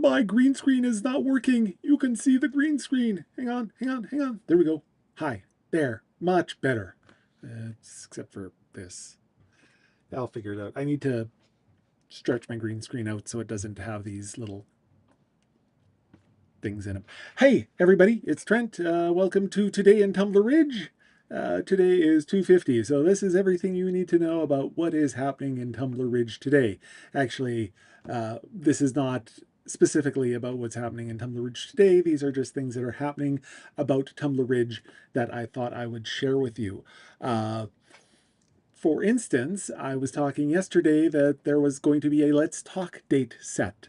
My green screen is not working. You can see the green screen. Hang on, hang on, hang on. There we go. Hi. There. Much better. Except for this. I'll figure it out. I need to stretch my green screen out so it doesn't have these little things in them. Hey, everybody. It's Trent. Welcome to Today in Tumbler Ridge. Today is 250, so this is everything you need to know about what is happening in Tumbler Ridge today. Actually, this is not specifically about what's happening in Tumbler Ridge today. These are just things that are happening about Tumbler Ridge that I thought I would share with you. For instance, I was talking yesterday that there was going to be a Let's Talk date set.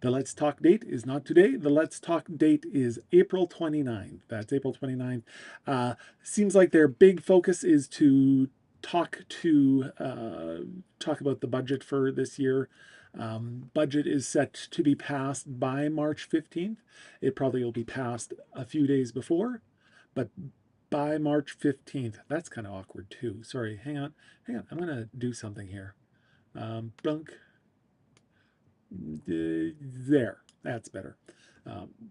The Let's Talk date is not today. The Let's Talk date is April 29th. That's April 29th. Seems like their big focus is to talk about the budget for this year. Budget is set to be passed by March 15th. It probably will be passed a few days before, but by March 15th. That's kind of awkward too. Sorry, hang on. I'm going to do something here. Blunk. There, that's better.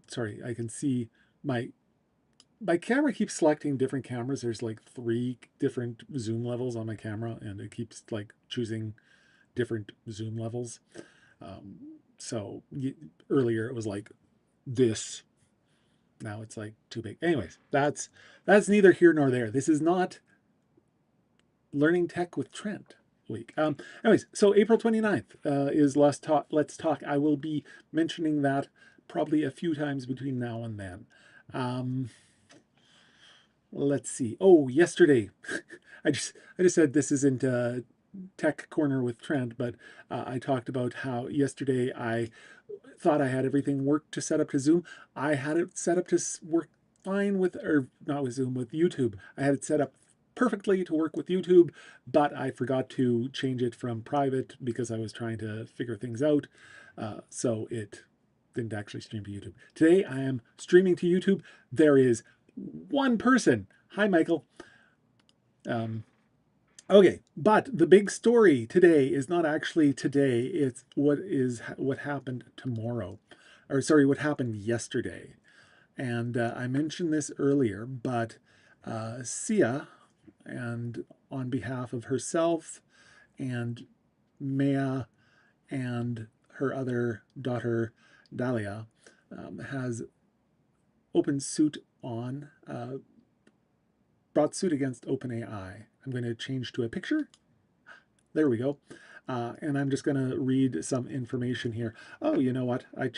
Sorry, I can see my camera keeps selecting different cameras. There's like 3 different zoom levels on my camera, and it keeps like choosing different zoom levels. So earlier it was like this. Now it's like too big. Anyways, that's neither here nor there. This is not learning tech with Trent week. Anyways, so April 29th is Let's Talk. I will be mentioning that probably a few times between now and then. Let's see. Oh, yesterday, I just said this isn't Tech Corner with Trent, but I talked about how yesterday I thought I had everything worked to set up to Zoom. I had it set up to work fine with, or not with Zoom, with YouTube. I had it set up perfectly to work with YouTube, but I forgot to change it from private because I was trying to figure things out. So it didn't actually stream to YouTube. Today I am streaming to YouTube. There is one person. Hi, Michael. Okay, but the big story today is not actually today. It's what happened tomorrow, or sorry, what happened yesterday. And I mentioned this earlier, but Sia, and on behalf of herself and Maya and her other daughter, Dahlia, has brought suit against OpenAI. I'm going to change to a picture. There we go. And I'm just going to read some information here. Oh, you know what? I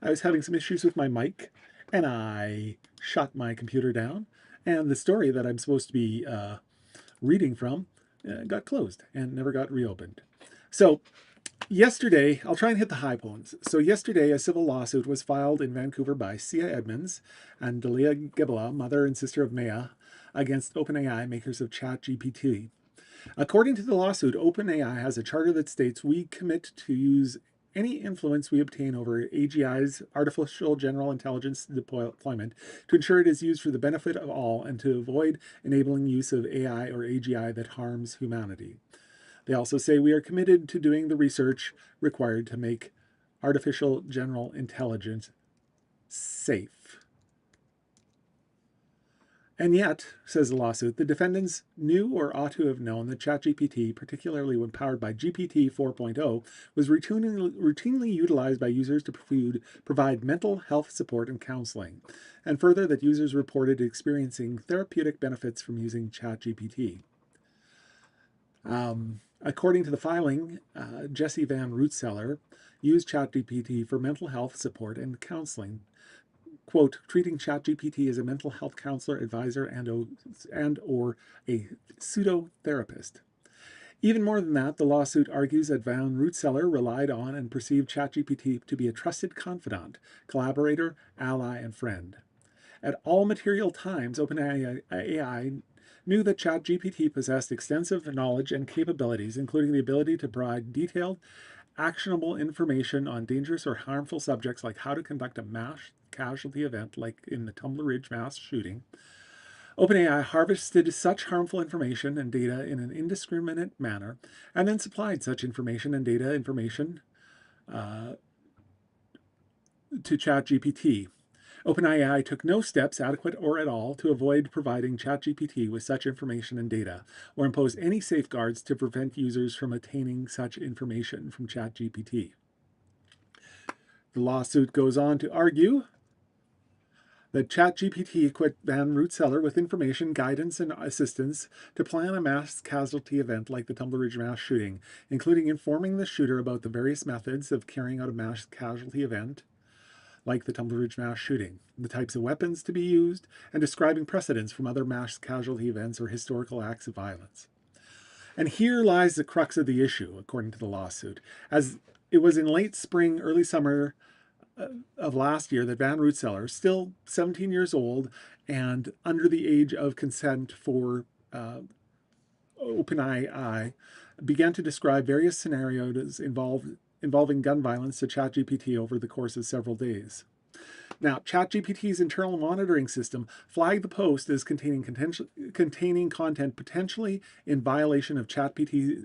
was having some issues with my mic, and I shut my computer down, and the story that I'm supposed to be reading from got closed and never got reopened. So yesterday, I'll try and hit the high points. So yesterday, a civil lawsuit was filed in Vancouver by Sia Edmonds and Dalia Gibala, mother and sister of Maya, against OpenAI, makers of ChatGPT. According to the lawsuit, OpenAI has a charter that states we commit to use any influence we obtain over AGI's artificial general intelligence deployment to ensure it is used for the benefit of all and to avoid enabling use of AI or AGI that harms humanity. They also say we are committed to doing the research required to make artificial general intelligence safe. And yet, says the lawsuit, the defendants knew or ought to have known that ChatGPT, particularly when powered by GPT 4.0, was routinely utilized by users to provide mental health support and counseling, and further that users reported experiencing therapeutic benefits from using ChatGPT. According to the filing, Jesse Van Rootseller used ChatGPT for mental health support and counseling, quote, treating ChatGPT as a mental health counselor, advisor, and or a pseudo-therapist. Even more than that, the lawsuit argues that Van Rootseller relied on and perceived ChatGPT to be a trusted confidant, collaborator, ally, and friend. At all material times, OpenAI knew that ChatGPT possessed extensive knowledge and capabilities, including the ability to provide detailed, actionable information on dangerous or harmful subjects like how to conduct a mass casualty event like in the Tumbler Ridge mass shooting. OpenAI harvested such harmful information and data in an indiscriminate manner and then supplied such information uh, to ChatGPT. OpenAI took no steps, adequate or at all, to avoid providing ChatGPT with such information and data, or impose any safeguards to prevent users from obtaining such information from ChatGPT. The lawsuit goes on to argue that ChatGPT equipped Van Rootseller with information, guidance, and assistance to plan a mass casualty event like the Tumbler Ridge mass shooting, including informing the shooter about the various methods of carrying out a mass casualty event, like the Tumbler Ridge mass shooting, the types of weapons to be used, and describing precedents from other mass casualty events or historical acts of violence. And here lies the crux of the issue, according to the lawsuit, as it was in late spring, early summer of last year that Van Rootseller, still 17 years old and under the age of consent for OpenAI, began to describe various scenarios involving gun violence to ChatGPT over the course of several days. Now, ChatGPT's internal monitoring system flagged the post as containing content potentially in violation of ChatGPT's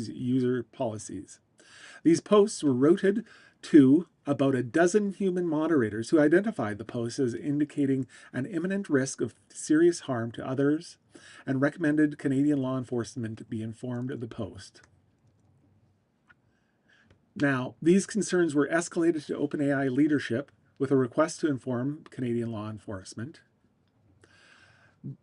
user policies. These posts were routed to about a dozen human moderators who identified the posts as indicating an imminent risk of serious harm to others and recommended Canadian law enforcement be informed of the post. Now, these concerns were escalated to OpenAI leadership with a request to inform Canadian law enforcement.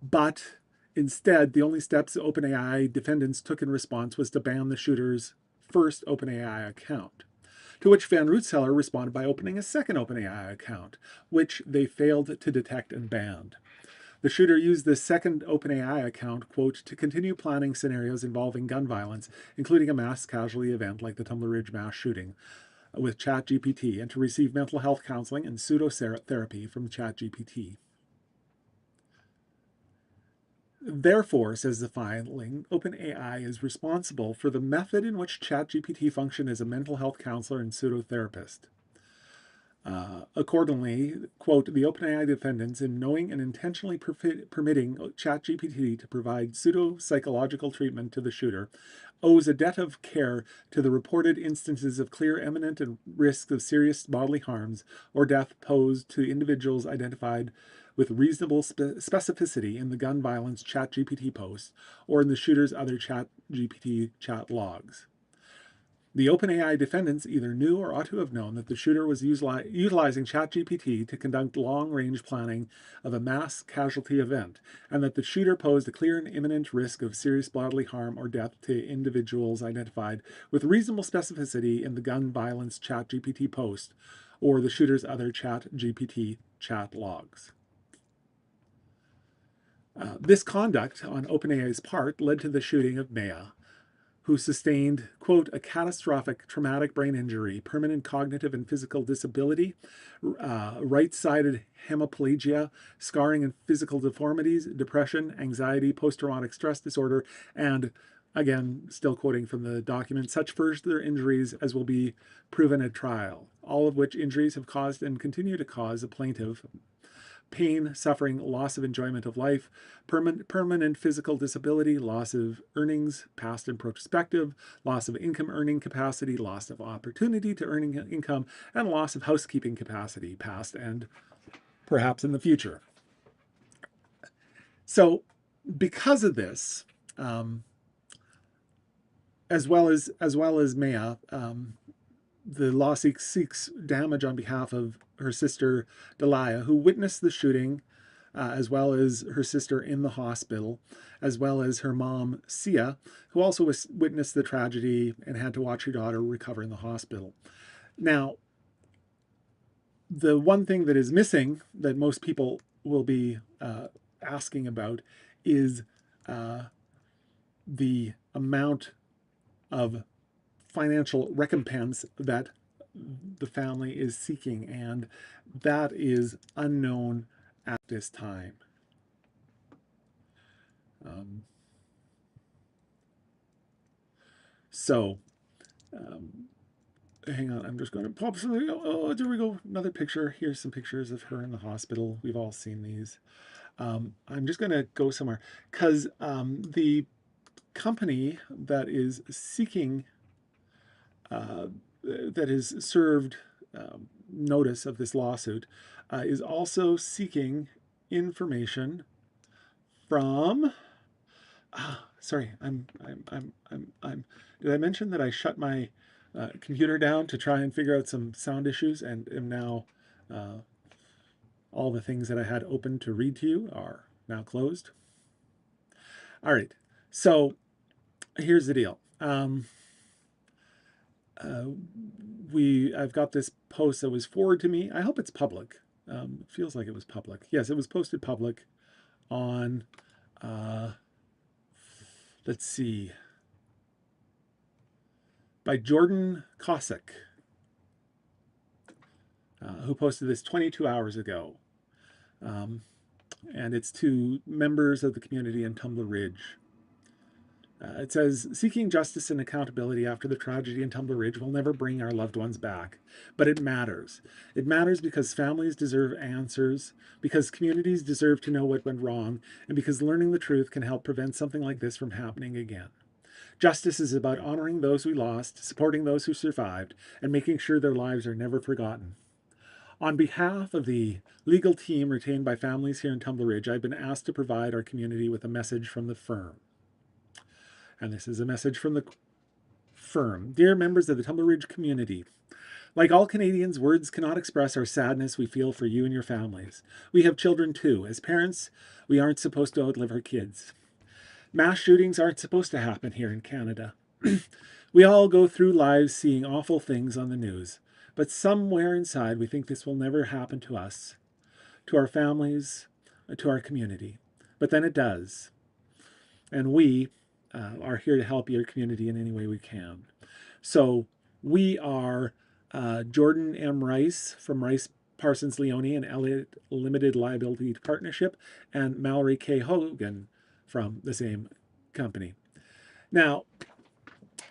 But instead, the only steps OpenAI defendants took in response was to ban the shooter's first OpenAI account, to which Van Rootseller responded by opening a second OpenAI account, which they failed to detect and banned. The shooter used this second OpenAI account, quote, to continue planning scenarios involving gun violence, including a mass casualty event like the Tumbler Ridge mass shooting, with ChatGPT, and to receive mental health counseling and pseudotherapy from ChatGPT. Therefore, says the filing, OpenAI is responsible for the method in which ChatGPT functioned as a mental health counselor and pseudotherapist. Accordingly, quote, the OpenAI defendants, in knowing and intentionally permitting ChatGPT to provide pseudo-psychological treatment to the shooter, owes a debt of care to the reported instances of clear, imminent, and risk of serious bodily harms or death posed to individuals identified with reasonable specificity in the gun violence ChatGPT posts or in the shooter's other ChatGPT chat logs. The OpenAI defendants either knew or ought to have known that the shooter was utilizing ChatGPT to conduct long-range planning of a mass casualty event, and that the shooter posed a clear and imminent risk of serious bodily harm or death to individuals identified with reasonable specificity in the gun violence ChatGPT post or the shooter's other ChatGPT chat logs. This conduct on OpenAI's part led to the shooting of Maya, who sustained, quote, a catastrophic traumatic brain injury, permanent cognitive and physical disability, right-sided hemiplegia, scarring and physical deformities, depression, anxiety, post-traumatic stress disorder, and, again, still quoting from the document, such further injuries as will be proven at trial, all of which injuries have caused and continue to cause the plaintiff pain, suffering, loss of enjoyment of life, permanent physical disability, loss of earnings, past and prospective, loss of income earning capacity, loss of opportunity to earning income, and loss of housekeeping capacity, past and perhaps in the future. So because of this, as well as Maya, the lawsuit seeks damage on behalf of her sister Delia, who witnessed the shooting, as well as her sister in the hospital, as well as her mom Sia, who also witnessed the tragedy and had to watch her daughter recover in the hospital. Now, the one thing that is missing that most people will be asking about is the amount of financial recompense that the family is seeking, and that is unknown at this time. Hang on, I'm just going to pop something. Oh, there we go. Another picture. Here's some pictures of her in the hospital. We've all seen these. I'm just going to go somewhere because the company that is seeking that has served notice of this lawsuit is also seeking information from. Sorry, I'm. Did I mention that I shut my computer down to try and figure out some sound issues, and am now all the things that I had open to read to you are now closed. All right, so here's the deal. I've got this post that was forwarded to me. I hope it's public. It feels like it was public. Yes, it was posted public on, let's see, by Jordan Cossack, who posted this 22 hours ago. And it's to members of the community in Tumbler Ridge. It says, seeking justice and accountability after the tragedy in Tumbler Ridge will never bring our loved ones back. But it matters. It matters because families deserve answers, because communities deserve to know what went wrong, and because learning the truth can help prevent something like this from happening again. Justice is about honoring those we lost, supporting those who survived, and making sure their lives are never forgotten. On behalf of the legal team retained by families here in Tumbler Ridge, I've been asked to provide our community with a message from the firm. And this is a message from the firm. Dear members of the Tumbler Ridge community, like all Canadians, words cannot express our sadness we feel for you and your families. We have children too. As parents, we aren't supposed to outlive our kids. Mass shootings aren't supposed to happen here in Canada. We all go through lives seeing awful things on the news, but somewhere inside we think this will never happen to us, to our families, to our community. But then it does. And we are here to help your community in any way we can. So we are Jordan M. Rice from Rice Parsons Leone and Elliott Limited Liability Partnership, and Mallory K. Hogan from the same company. Now,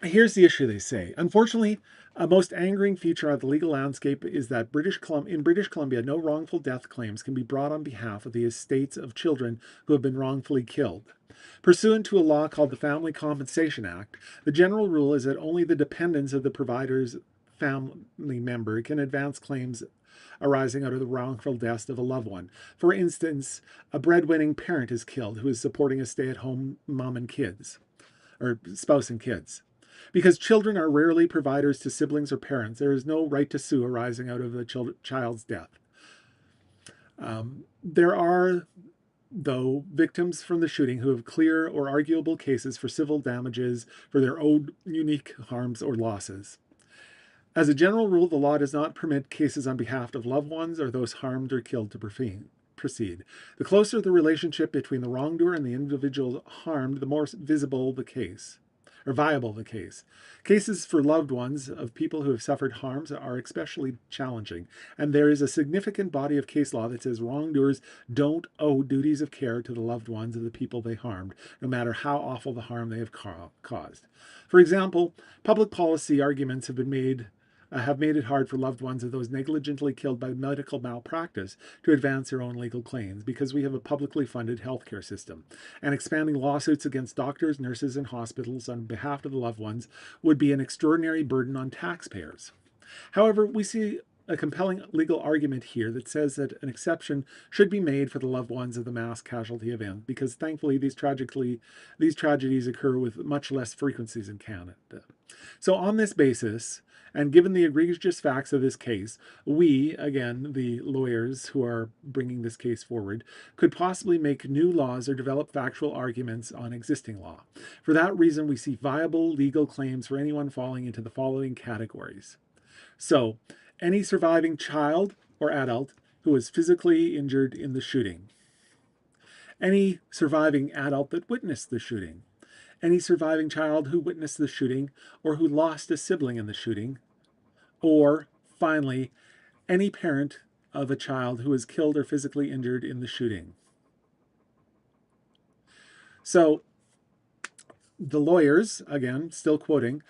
here's the issue, they say. Unfortunately, a most angering feature of the legal landscape is that in British Columbia, no wrongful death claims can be brought on behalf of the estates of children who have been wrongfully killed. Pursuant to a law called the Family Compensation Act, the general rule is that only the dependents of the provider's family member can advance claims arising out of the wrongful death of a loved one. For instance, a breadwinning parent is killed who is supporting a stay-at-home mom and kids, or spouse and kids. Because children are rarely providers to siblings or parents, there is no right to sue arising out of the child's death. There are, though, victims from the shooting who have clear or arguable cases for civil damages for their own unique harms or losses. As a general rule, the law does not permit cases on behalf of loved ones or those harmed or killed to proceed. The closer the relationship between the wrongdoer and the individual harmed, the more visible the case, or viable the case. Cases for loved ones of people who have suffered harms are especially challenging, and there is a significant body of case law that says wrongdoers don't owe duties of care to the loved ones of the people they harmed, no matter how awful the harm they have caused. For example, public policy arguments have made it hard for loved ones of those negligently killed by medical malpractice to advance their own legal claims because we have a publicly funded healthcare system. And expanding lawsuits against doctors, nurses, and hospitals on behalf of the loved ones would be an extraordinary burden on taxpayers. However, we see a compelling legal argument here that says that an exception should be made for the loved ones of the mass casualty event because thankfully these tragedies occur with much less frequencies in Canada. So on this basis, and given the egregious facts of this case, we, again, the lawyers who are bringing this case forward, could possibly make new laws or develop factual arguments on existing law. For that reason, we see viable legal claims for anyone falling into the following categories. So, any surviving child or adult who was physically injured in the shooting. Any surviving adult that witnessed the shooting. Any surviving child who witnessed the shooting or who lost a sibling in the shooting. Or, finally, any parent of a child who was killed or physically injured in the shooting. So, the lawyers, again, still quoting,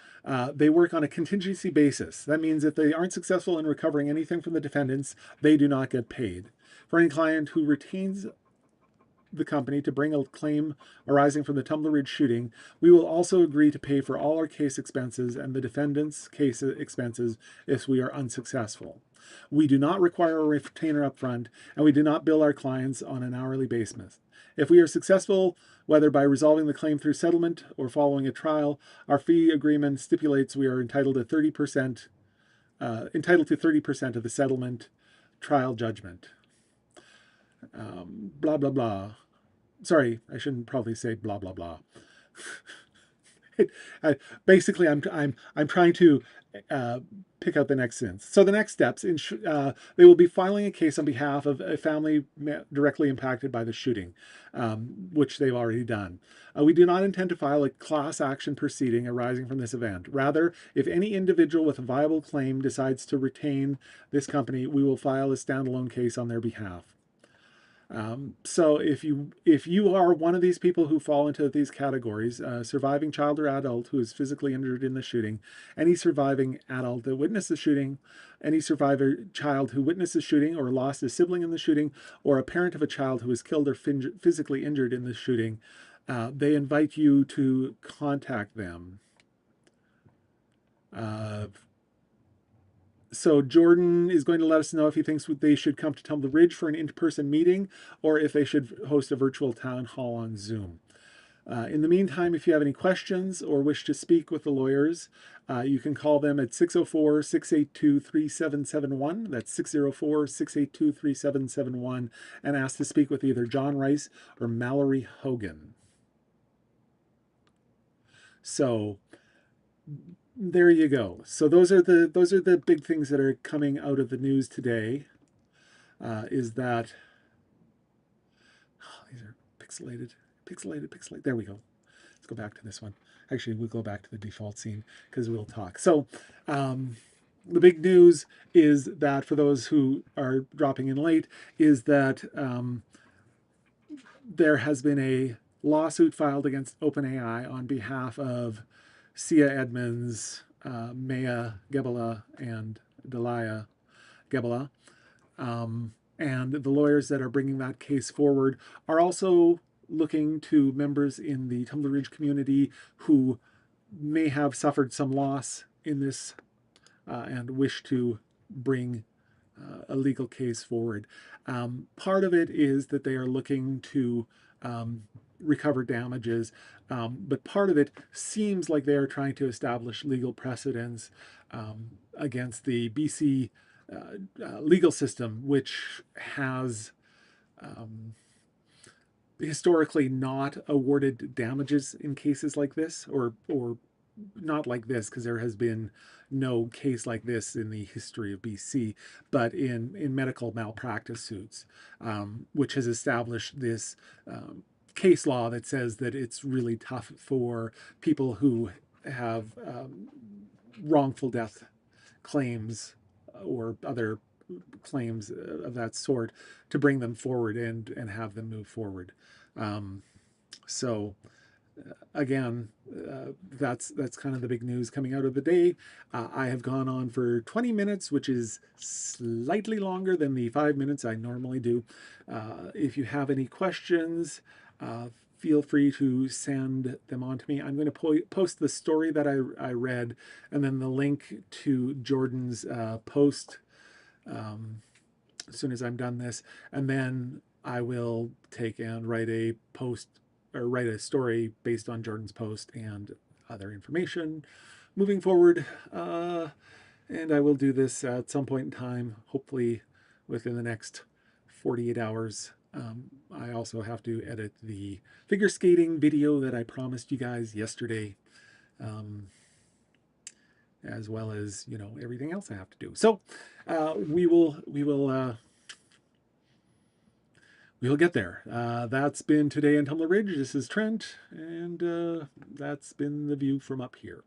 they work on a contingency basis. That means if they aren't successful in recovering anything from the defendants, they do not get paid. For any client who retains the company to bring a claim arising from the Tumbler Ridge shooting, we will also agree to pay for all our case expenses and the defendant's case expenses if we are unsuccessful. We do not require a retainer upfront, and we do not bill our clients on an hourly basis. If we are successful, whether by resolving the claim through settlement or following a trial, our fee agreement stipulates we are entitled to 30% of the settlement trial judgment. Blah blah blah. Sorry, I shouldn't probably say blah blah blah. Basically, I'm trying to pick out the next sentence. So the next steps: they will be filing a case on behalf of a family directly impacted by the shooting, which they've already done. We do not intend to file a class action proceeding arising from this event. Rather, if any individual with a viable claim decides to retain this company, we will file a standalone case on their behalf. So if you are one of these people who fall into these categories, surviving child or adult who is physically injured in the shooting, any surviving adult that witnessed the shooting, any survivor child who witnessed the shooting or lost a sibling in the shooting, or a parent of a child who was killed or physically injured in the shooting, they invite you to contact them. So Jordan is going to let us know if he thinks they should come to Tumbler Ridge for an in-person meeting or if they should host a virtual town hall on Zoom. In the meantime, if you have any questions or wish to speak with the lawyers, you can call them at 604-682-3771. That's 604-682-3771 and ask to speak with either John Rice or Mallory Hogan. So there you go. So those are the big things that are coming out of the news today. Is that these are pixelated. There we go. Let's go back to this one. Actually, we'll go back to the default scene because we'll talk. So the big news is that for those who are dropping in late, is that there has been a lawsuit filed against OpenAI on behalf of Sia Edmonds, Maya Gebela, and Delia Gebela. And the lawyers that are bringing that case forward are also looking to members in the Tumbler Ridge community who may have suffered some loss in this and wish to bring a legal case forward. Part of it is that they are looking to recover damages, but part of it seems like they are trying to establish legal precedents against the BC legal system, which has historically not awarded damages in cases like this, or not like this, because there has been no case like this in the history of BC, but in medical malpractice suits, which has established this case law that says that it's really tough for people who have wrongful death claims or other claims of that sort to bring them forward and have them move forward. So again, that's kind of the big news coming out of the day. I have gone on for 20 minutes, which is slightly longer than the 5 minutes I normally do. If you have any questions, feel free to send them on to me. I'm going to post the story that I read and then the link to Jordan's post as soon as I'm done this. And then I will take and write a post or write a story based on Jordan's post and other information moving forward. And I will do this at some point in time, hopefully within the next 48 hours. I also have to edit the figure skating video that I promised you guys yesterday, as well as, you know, everything else I have to do. So we'll get there. That's been today in Tumbler Ridge. This is Trent, and that's been the view from up here.